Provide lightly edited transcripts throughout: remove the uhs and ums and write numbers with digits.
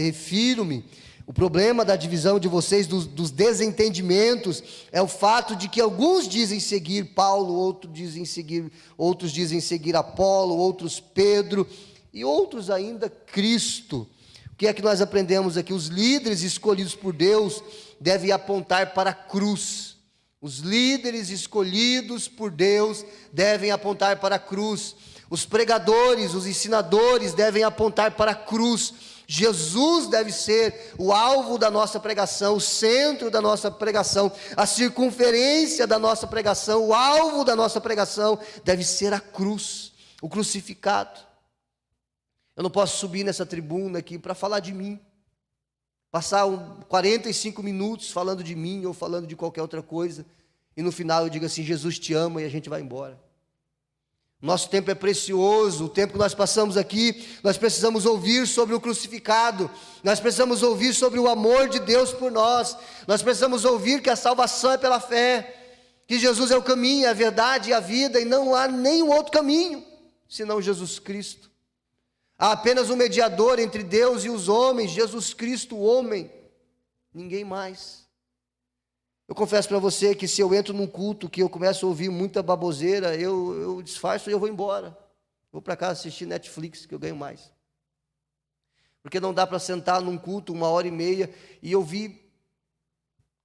refiro-me. O problema da divisão de vocês, dos desentendimentos, é o fato de que alguns dizem seguir Paulo, outros dizem seguir Apolo, outros Pedro, e outros ainda Cristo. O que é que nós aprendemos aqui? Os líderes escolhidos por Deus devem apontar para a cruz. Os líderes escolhidos por Deus devem apontar para a cruz. Os pregadores, os ensinadores devem apontar para a cruz. Jesus deve ser o alvo da nossa pregação, o centro da nossa pregação, a circunferência da nossa pregação, o alvo da nossa pregação deve ser a cruz, o crucificado. Eu não posso subir nessa tribuna aqui para falar de mim, passar 45 minutos falando de mim ou falando de qualquer outra coisa, e no final eu digo assim: Jesus te ama, e a gente vai embora. Nosso tempo é precioso, o tempo que nós passamos aqui, nós precisamos ouvir sobre o crucificado, nós precisamos ouvir sobre o amor de Deus por nós, nós precisamos ouvir que a salvação é pela fé, que Jesus é o caminho, a verdade e a vida, e não há nenhum outro caminho, senão Jesus Cristo. Há apenas um mediador entre Deus e os homens, Jesus Cristo, o homem, ninguém mais. Eu confesso para você que se eu entro num culto que eu começo a ouvir muita baboseira, eu disfarço e eu vou embora. Vou para casa assistir Netflix, que eu ganho mais. Porque não dá para sentar num culto 1h30 e ouvir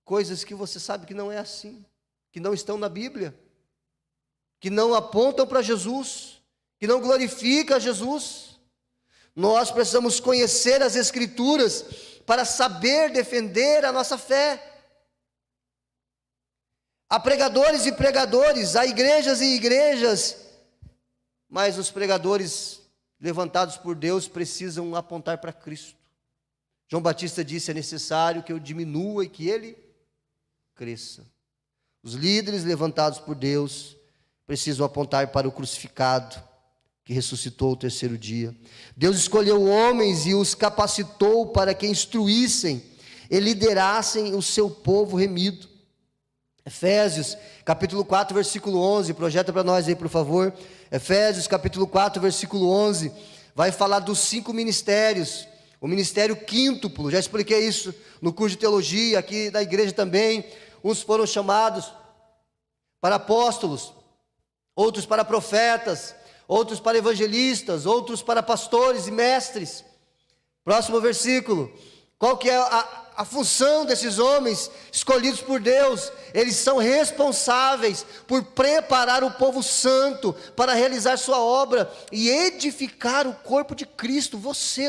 coisas que você sabe que não é assim, que não estão na Bíblia, que não apontam para Jesus, que não glorificam a Jesus. Nós precisamos conhecer as Escrituras para saber defender a nossa fé. Há pregadores e pregadores, há igrejas e igrejas, mas os pregadores levantados por Deus precisam apontar para Cristo. João Batista disse: é necessário que eu diminua e que ele cresça. Os líderes levantados por Deus precisam apontar para o crucificado, que ressuscitou ao terceiro dia. Deus escolheu homens e os capacitou para que instruíssem e liderassem o seu povo remido. Efésios, capítulo 4, versículo 11, projeta para nós aí, por favor. Efésios, capítulo 4, versículo 11, vai falar dos 5 ministérios, o ministério quíntuplo. Já expliquei isso no curso de teologia, aqui da igreja também. Uns foram chamados para apóstolos, outros para profetas, outros para evangelistas, outros para pastores e mestres. Próximo versículo. Qual que é a função desses homens escolhidos por Deus? Eles são responsáveis por preparar o povo santo para realizar sua obra e edificar o corpo de Cristo.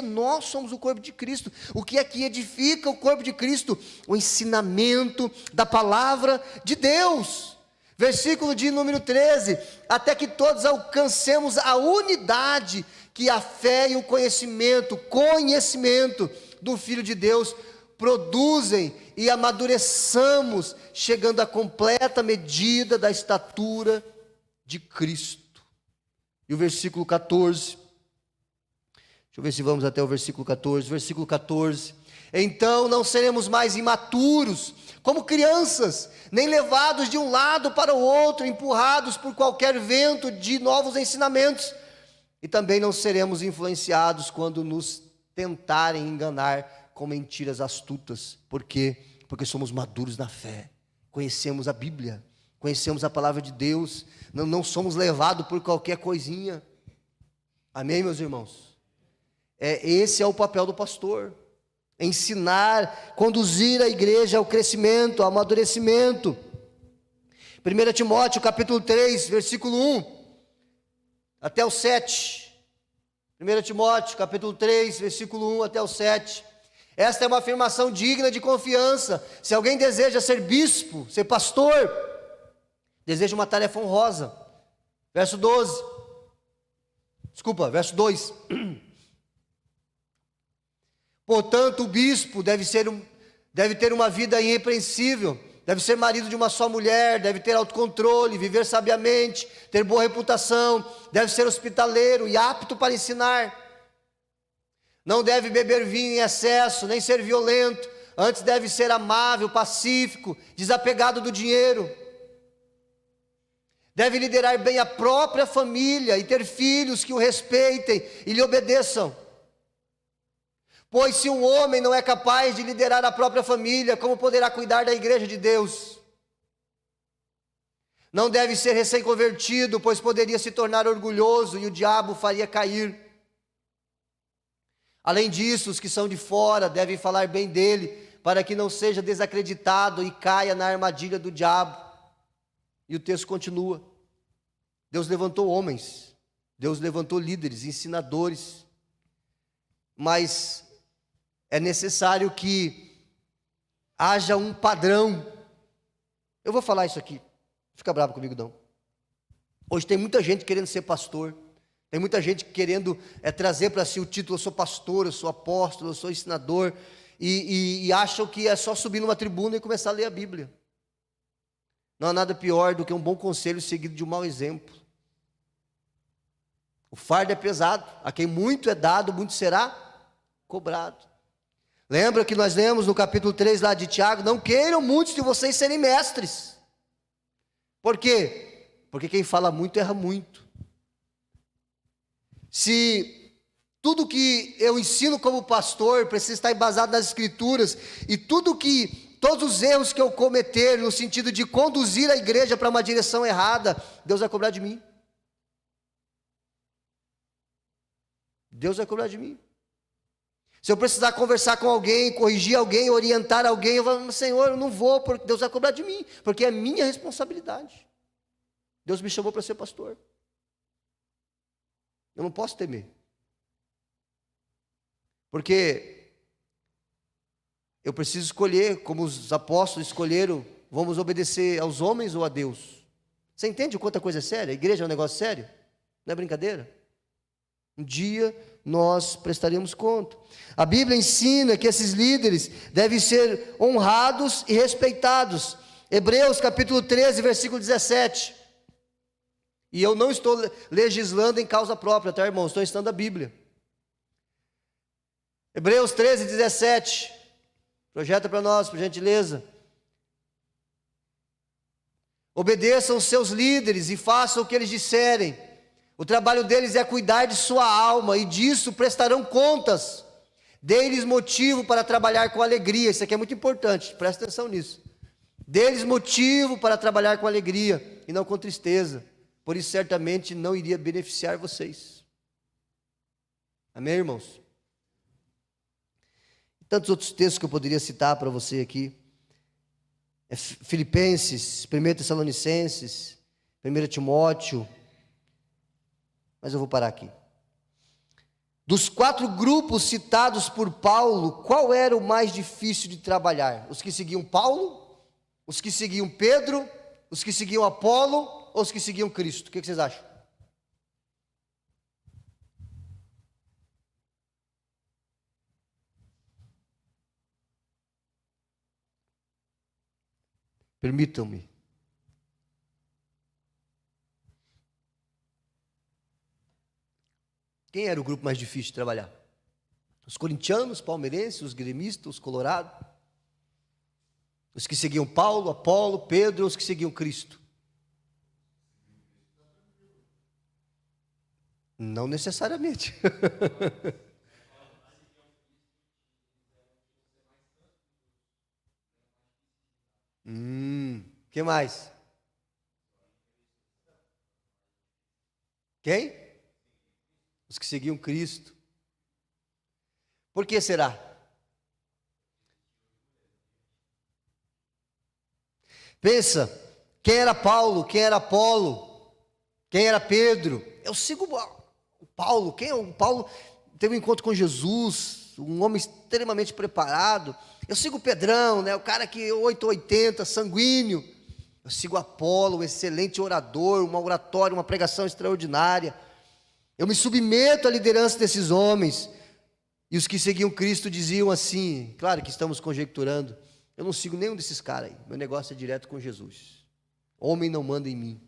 Nós somos o corpo de Cristo. O que é que edifica o corpo de Cristo? O ensinamento da palavra de Deus. Versículo de número 13: até que todos alcancemos a unidade que a fé e o conhecimento do Filho de Deus produzem, e amadureçamos, chegando à completa medida da estatura de Cristo. E o versículo 14, deixa eu ver se vamos até o versículo 14, versículo 14: então não seremos mais imaturos, como crianças, nem levados de um lado para o outro, empurrados por qualquer vento de novos ensinamentos, e também não seremos influenciados quando nos tentarem enganar com mentiras astutas. Por quê? Porque somos maduros na fé, conhecemos a Bíblia, conhecemos a palavra de Deus, não somos levados por qualquer coisinha. Amém, meus irmãos? Esse é o papel do pastor: ensinar, conduzir a igreja ao crescimento, ao amadurecimento. 1 Timóteo capítulo 3, versículo 1 até o 7. 1 Timóteo capítulo 3, versículo 1 até o 7. Esta é uma afirmação digna de confiança. Se alguém deseja ser bispo, ser pastor, deseja uma tarefa honrosa. Verso 2. Portanto, o bispo deve ter uma vida irrepreensível, deve ser marido de uma só mulher, deve ter autocontrole, viver sabiamente, ter boa reputação, deve ser hospitaleiro e apto para ensinar. Não deve beber vinho em excesso, nem ser violento, antes deve ser amável, pacífico, desapegado do dinheiro. Deve liderar bem a própria família e ter filhos que o respeitem e lhe obedeçam. Pois se um homem não é capaz de liderar a própria família, como poderá cuidar da igreja de Deus? Não deve ser recém-convertido, pois poderia se tornar orgulhoso e o diabo o faria cair. Além disso, os que são de fora devem falar bem dele, para que não seja desacreditado e caia na armadilha do diabo. E o texto continua. Deus levantou homens, Deus levantou líderes, ensinadores, mas é necessário que haja um padrão. Eu vou falar isso aqui, não fica bravo comigo não. Hoje tem muita gente querendo ser pastor, tem muita gente querendo trazer para si o título: eu sou pastor, eu sou apóstolo, eu sou ensinador, e acham que é só subir numa tribuna e começar a ler a Bíblia. Não há nada pior do que um bom conselho seguido de um mau exemplo. O fardo é pesado, a quem muito é dado, muito será cobrado. Lembra que nós lemos no capítulo 3 lá de Tiago: não queiram muitos de vocês serem mestres. Por quê? Porque quem fala muito erra muito. Se tudo que eu ensino como pastor precisa estar embasado nas Escrituras, e todos os erros que eu cometer no sentido de conduzir a igreja para uma direção errada, Deus vai cobrar de mim. Deus vai cobrar de mim. Se eu precisar conversar com alguém, corrigir alguém, orientar alguém, eu falo: Senhor, eu não vou, porque Deus vai cobrar de mim, porque é minha responsabilidade. Deus me chamou para ser pastor. Eu não posso temer. Porque eu preciso escolher, como os apóstolos escolheram: vamos obedecer aos homens ou a Deus? Você entende o quanto a coisa é séria? A igreja é um negócio sério? Não é brincadeira? Um dia nós prestaremos conta. A Bíblia ensina que esses líderes devem ser honrados e respeitados. Hebreus capítulo 13, versículo 17. E eu não estou legislando em causa própria, tá, irmãos? Estou ensinando a Bíblia. Hebreus 13, 17. Projeta para nós, por gentileza. Obedeçam os seus líderes e façam o que eles disserem. O trabalho deles é cuidar de sua alma, e disso prestarão contas. Dê-lhes motivo para trabalhar com alegria. Isso aqui é muito importante, presta atenção nisso. Dê-lhes motivo para trabalhar com alegria e não com tristeza, por isso certamente não iria beneficiar vocês. Amém, irmãos? Tantos outros textos que eu poderia citar para você aqui. Filipenses, 1 Tessalonicenses, 1 Timóteo. Mas eu vou parar aqui. Dos 4 grupos citados por Paulo, qual era o mais difícil de trabalhar? Os que seguiam Paulo? Os que seguiam Pedro? Os que seguiam Apolo? Ou os que seguiam Cristo? O que vocês acham? Permitam-me. Quem era o grupo mais difícil de trabalhar? Os corintianos, os palmeirenses, os gremistas, os colorados? Os que seguiam Paulo, Apolo, Pedro, ou os que seguiam Cristo? Não necessariamente. Que mais? Quem? Os que seguiam Cristo. Por que será? Pensa, quem era Paulo, quem era Apolo, quem era Pedro? Eu sigo o Paulo. Quem é o Paulo? Teve um encontro com Jesus, um homem extremamente preparado. Eu sigo o Pedrão, né? O cara que 880, sanguíneo. Eu sigo Apolo, um excelente orador, uma oratória, uma pregação extraordinária. Eu me submeto à liderança desses homens. E os que seguiam Cristo diziam assim, claro que estamos conjecturando: eu não sigo nenhum desses caras aí, meu negócio é direto com Jesus. Homem não manda em mim.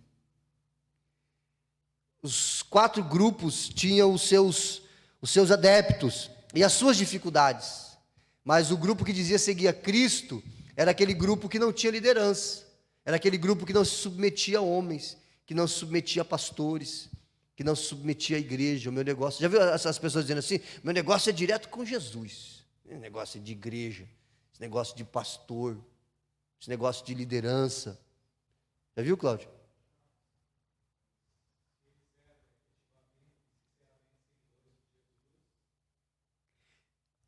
Os 4 grupos tinham os seus adeptos e as suas dificuldades. Mas o grupo que dizia seguir a Cristo era aquele grupo que não tinha liderança. Era aquele grupo que não se submetia a homens, que não se submetia a pastores, que não se submetia à igreja. O meu negócio, já viu essas pessoas dizendo assim: meu negócio é direto com Jesus. Esse negócio de igreja, esse negócio de pastor, esse negócio de liderança. Já viu, Cláudio?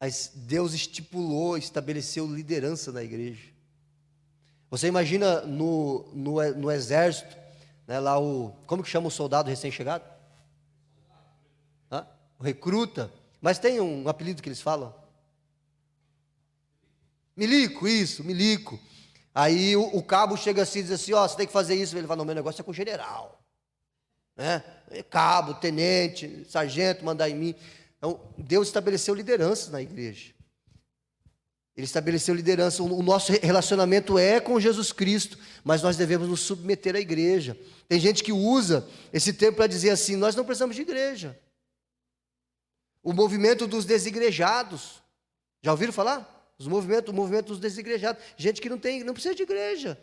Mas Deus estipulou, estabeleceu liderança na igreja. Você imagina no exército, né, lá como que chama o soldado recém-chegado? Hã? O recruta. Mas tem um apelido que eles falam? Milico, isso, milico. Aí o cabo chega assim e diz assim, ó, você tem que fazer isso. Ele fala, não, meu negócio é com o general. Né? Cabo, tenente, sargento, mandar em mim. Então, Deus estabeleceu liderança na igreja. Ele estabeleceu liderança. O nosso relacionamento é com Jesus Cristo, mas nós devemos nos submeter à igreja. Tem gente que usa esse termo para dizer assim, nós não precisamos de igreja. O movimento dos desigrejados. Já ouviram falar? O movimento dos desigrejados. Gente que não precisa de igreja.